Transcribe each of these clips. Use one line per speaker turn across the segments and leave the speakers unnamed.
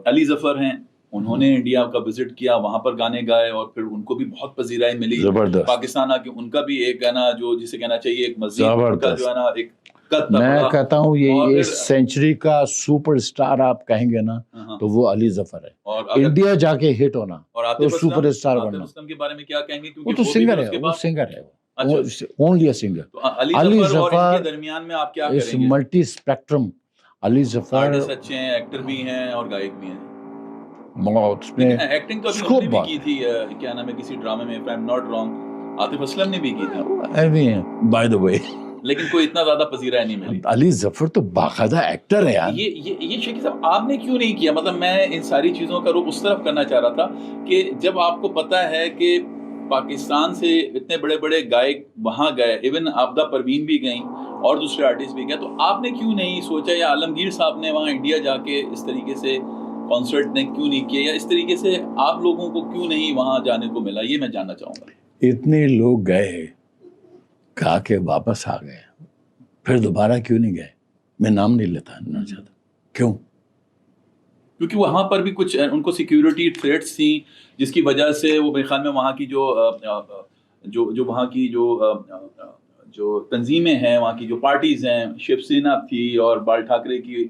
अली जफर हैं, उन्होंने इंडिया का विजिट किया, वहां पर गाने गाए और फिर उनको भी बहुत पजीराई मिली। पाकिस्तान आके उनका भी एक है ना, जो जिसे कहना चाहिए एक मजीद उनका जो है ना एक
मैं कहता हूँ ये इस सेंचुरी का सुपरस्टार आप कहेंगे ना तो वो अली जफर है। और इंडिया जाके हिट होना और तो सुपरस्टार बनना।
के बारे में क्या कहेंगे?
क्योंकि वो तो सिंगर है, वो सिंगर है, ओनली अ सिंगर।
तो अली जफर और इनके दरमियान में आप क्या करेंगे?
इस multi spectrum Ali Zafar
artist अच्छे हैं, एक्टर भी हैं और गायक भी हैं।
उसमें
एक्टिंग तो अभी भी की थी, क्या नाम है, किसी ड्रामे में, if I am not wrong, Atif Aslam ने भी की थी
बाय द वे,
लेकिन कोई इतना ज्यादा पजीरा नहीं मिली।
अली जफर तो बाकायदा एक्टर है यार।
ये शेखी साहब आपने क्यों नहीं किया? मतलब मैं इन सारी चीजों का रुख उस तरफ करना चाह रहा था कि जब आपको पता है कि पाकिस्तान से इतने बड़े बड़े गायक वहां गए, इवन आबदा परवीन भी गई और दूसरे आर्टिस्ट भी गए, तो आपने क्यों नहीं सोचा, या आलमगीर साहब ने वहां इंडिया जाके इस तरीके से कॉन्सर्ट ने क्यों नहीं किया, या इस तरीके से आप लोगों को क्यों नहीं वहां जाने को मिला? ये मैं जानना चाहूंगा।
इतने लोग गए, कहा के वापस आ गए, फिर दोबारा क्यों नहीं गए? मैं नाम नहीं लेता ना चाहता। क्यों?
क्योंकि वहां पर भी कुछ उनको सिक्योरिटी थ्रेट्स थी, जिसकी वजह से वो मेरे ख्याल में वहां की जो वहां की जो तंजीमें हैं, वहां की जो पार्टीज हैं, शिवसेना थी और बाल ठाकरे की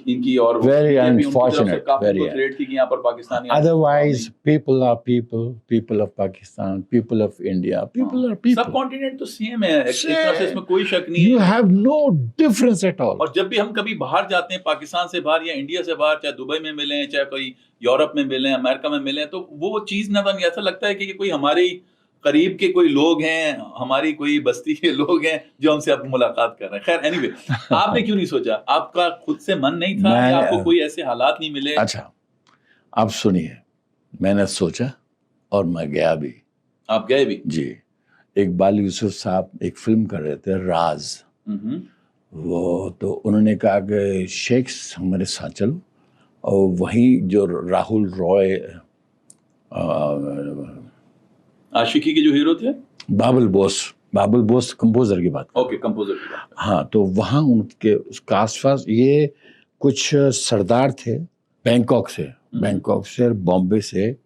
इनकी, और
very unfortunate, very
थ्रेट थी कि यहाँ पर Pakistani,
otherwise people are people of Pakistan, people of India, people are people.
सब कॉन्टिनेंट तो सेम है, एक तरह से इसमें कोई शक नहीं है।
You have no difference at all.
और जब भी हम कभी बाहर जाते हैं, पाकिस्तान से बाहर या इंडिया से बाहर, चाहे दुबई में मिलें, चाहे कोई यूरोप में मिलें, अमेरिका में मिलें, तो वो चीज ना ऐसा लगता है कि कोई हमारे करीब के कोई लोग हैं, हमारी कोई बस्ती के लोग हैं जो हमसे अब मुलाकात कर रहे हैं। खैर एनीवे, आपने क्यों नहीं सोचा? आपका खुद से मन नहीं था या आपको कोई ऐसे हालात नहीं मिले?
अच्छा, आप सुनिए, मैंने सोचा और मैं गया भी।
आप गए भी?
जी। इकबाल यूसुफ साहब एक फिल्म कर रहे थे, राज। वो तो उन्होंने कहा कि शेख हमारे साथ चलो, और वहीं जो राहुल रॉय,
आशिकी के जो हीरो थे, बाबुल
बोस कंपोजर की बात।
ओके, कंपोजर की बात।
हाँ, तो वहाँ उनके उसके आसपास ये कुछ सरदार थे बैंकॉक से बॉम्बे से,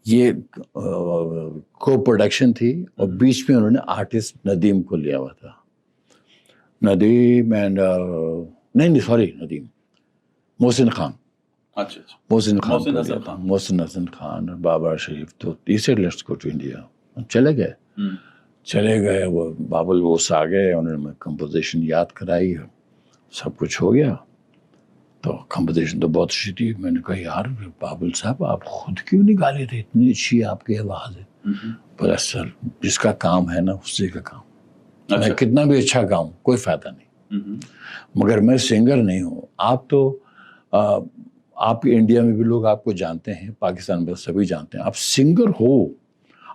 ये को प्रोडक्शन थी, और बीच में उन्होंने आर्टिस्ट नदीम को लिया हुआ था। नदीम एंड नदीम मोहसिन खान।
अच्छा।
मोहसिन हसन खान, बाबा शरीफ। तो तीसरे लेट्स गो टू इंडिया। चले गए वो बाबुल बोस आ गए, उन्होंने कंपोजिशन याद कराई, सब कुछ हो गया। तो कंपोजिशन तो बहुत अच्छी थी। मैंने कहा यार बाबुल साहब, आप खुद क्यों नहीं गा लेते? इतनी अच्छी आपकी आवाज़ है। पर सर, जिसका काम है ना उसी का काम। अच्छा। मैं कितना भी अच्छा गाऊं कोई फायदा नहीं, मगर मैं सिंगर नहीं हूँ। आप तो आप इंडिया में भी लोग आपको जानते हैं, पाकिस्तान में सभी जानते हैं, आप सिंगर हो,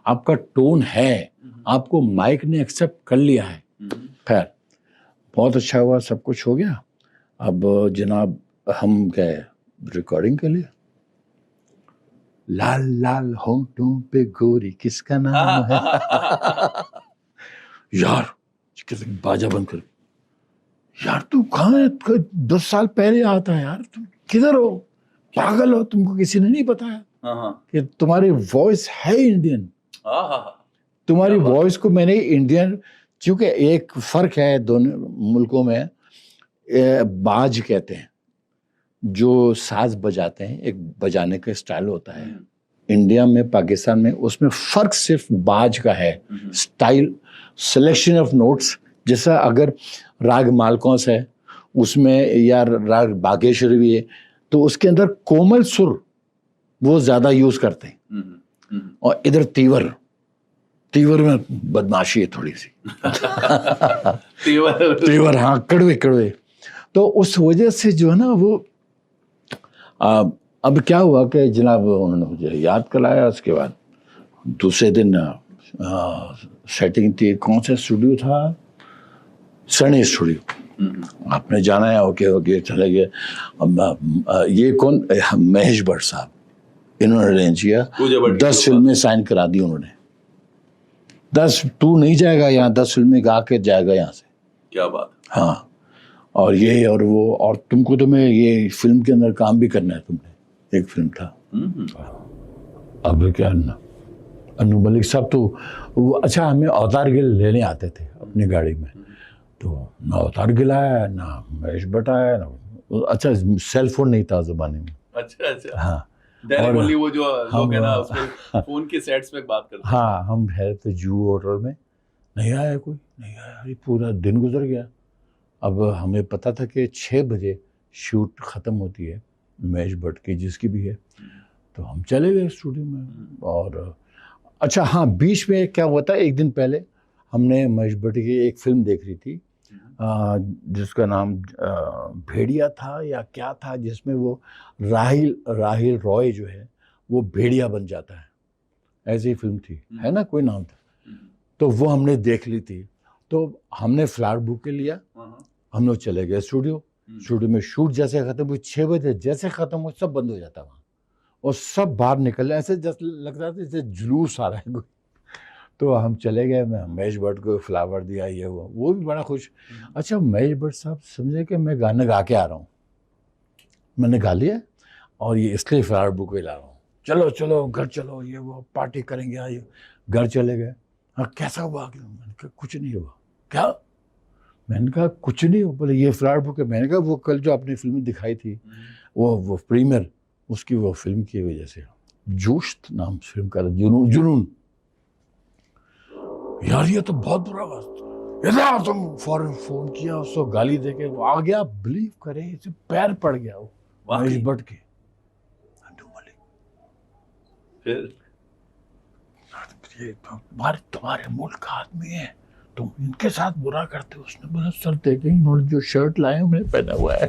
आपका टोन है, आपको माइक ने एक्सेप्ट कर लिया है। खैर, बहुत अच्छा हुआ, सब कुछ हो गया। अब जनाब हम गए रिकॉर्डिंग के लिए। लाल लाल होंठों पे गोरी किसका नाम है? यार बाजा बंद कर। यार तू कहाँ है? 10 साल पहले आता है यार, तुम किधर हो? पागल हो? तुमको किसी ने नहीं बताया कि तुम्हारी वॉइस है इंडियन? तुम्हारी वॉइस को मैंने इंडियन, क्योंकि एक फर्क है दोनों मुल्कों में, बाज कहते हैं जो साज बजाते हैं, एक बजाने का स्टाइल होता है। इंडिया में, पाकिस्तान में, उसमें फर्क सिर्फ बाज का है, स्टाइल, सिलेक्शन ऑफ नोट्स। जैसा अगर राग मालकौंस है उसमें, या राग बागेश्वरी भी है, तो उसके अंदर कोमल सुर वो ज्यादा यूज करते हैं। और इधर तीवर में बदमाशी है थोड़ी सी। तीवर, हाँ, कड़वे। तो उस वजह से जो है ना वो अब क्या हुआ कि जनाब उन्होंने मुझे याद कराया। उसके बाद दूसरे दिन सेटिंग थी। कौन सा स्टूडियो था? सनी स्टूडियो। आपने जाना है? ओके चले गए। अब ये कौन? महेश भट्ट साहब, इन्होंने अरेंज किया। 10 फिल्में साइन करा दी उन्होंने। 10 तू नहीं जाएगा यहाँ, 10 फिल्में गा के जाएगा यहाँ से।
क्या बात।
हाँ, और ये और वो, और तुमको तो मैं ये फिल्म के अंदर काम भी करना है तुमने, एक फिल्म था।
हम्म।
अब क्या अनु मलिक साहब तो वो अच्छा हमें अवतार गिल लेने आते थे अपनी गाड़ी में, तो ना अवतार गिल आया ना महेश भट्ट आया ना, अच्छा सेल फोन नहीं था ज़माने में।
अच्छा अच्छा।
हाँ
डायरेक्ट ओनली वो जो लोग है ना
हम
उसमें फोन के सेट्स पे बात करते हैं।
हाँ हम है तो जू होटल में, नहीं आया कोई, नहीं आया, अरे पूरा दिन गुजर गया। अब हमें पता था कि 6 बजे शूट ख़त्म होती है महेश भट्ट की जिसकी भी है, तो हम चले गए स्टूडियो में। और अच्छा हाँ, बीच में क्या हुआ था, एक दिन पहले हमने महेश भट्ट की एक फिल्म देख रही थी जिसका नाम भेड़िया था या क्या था, जिसमें वो राहिल रॉय जो है वो भेड़िया बन जाता है, ऐसी ही फिल्म थी, है ना, कोई नाम था। तो वो हमने देख ली थी, तो हमने फ्लावर बुक के लिया, हम लोग चले गए स्टूडियो में। शूट जैसे ख़त्म हुई 6 बजे, जैसे ख़त्म हुआ सब बंद हो जाता वहाँ, और सब बाहर निकले, ऐसे जैसे लग रहा था जैसे जुलूस आ रहा है कोई। तो हम चले गए, मैं महेश भट्ट को फ्लावर दिया, ये वो भी बड़ा खुश। अच्छा महेश भट्ट साहब समझे कि मैं गाना गा के आ रहा हूँ, मैंने गा लिया और ये इसलिए फ्लावर बुक ला रहा हूँ, चलो चलो घर चलो, ये वो पार्टी करेंगे, आइए। घर चले गए, हाँ कैसा हुआ, मैंने कहा कुछ नहीं हुआ। क्या? मैंने कहा कुछ नहीं हुआ। बोले ये फ्लावर बुक है। मैंने कहा वो कल जो आपने फिल्म दिखाई थी वो प्रीमियर, उसकी वो फिल्म की वजह से, जोश नाम फिल्म का, जुनून। यार ये तो बहुत बुरा बात, इधर तुम फौरन फोन किया, उसको गाली देके वो आ गया, बिलीव करे इसे पैर पड़ गया वो महेश भट्ट के। अनु मलिक
फिर
ये तुम्हारे मुल्क का आदमी है, तुम इनके साथ बुरा करते हो। उसने बोला सर देखें इन्होंने जो शर्ट लाए मैंने पहना हुआ है।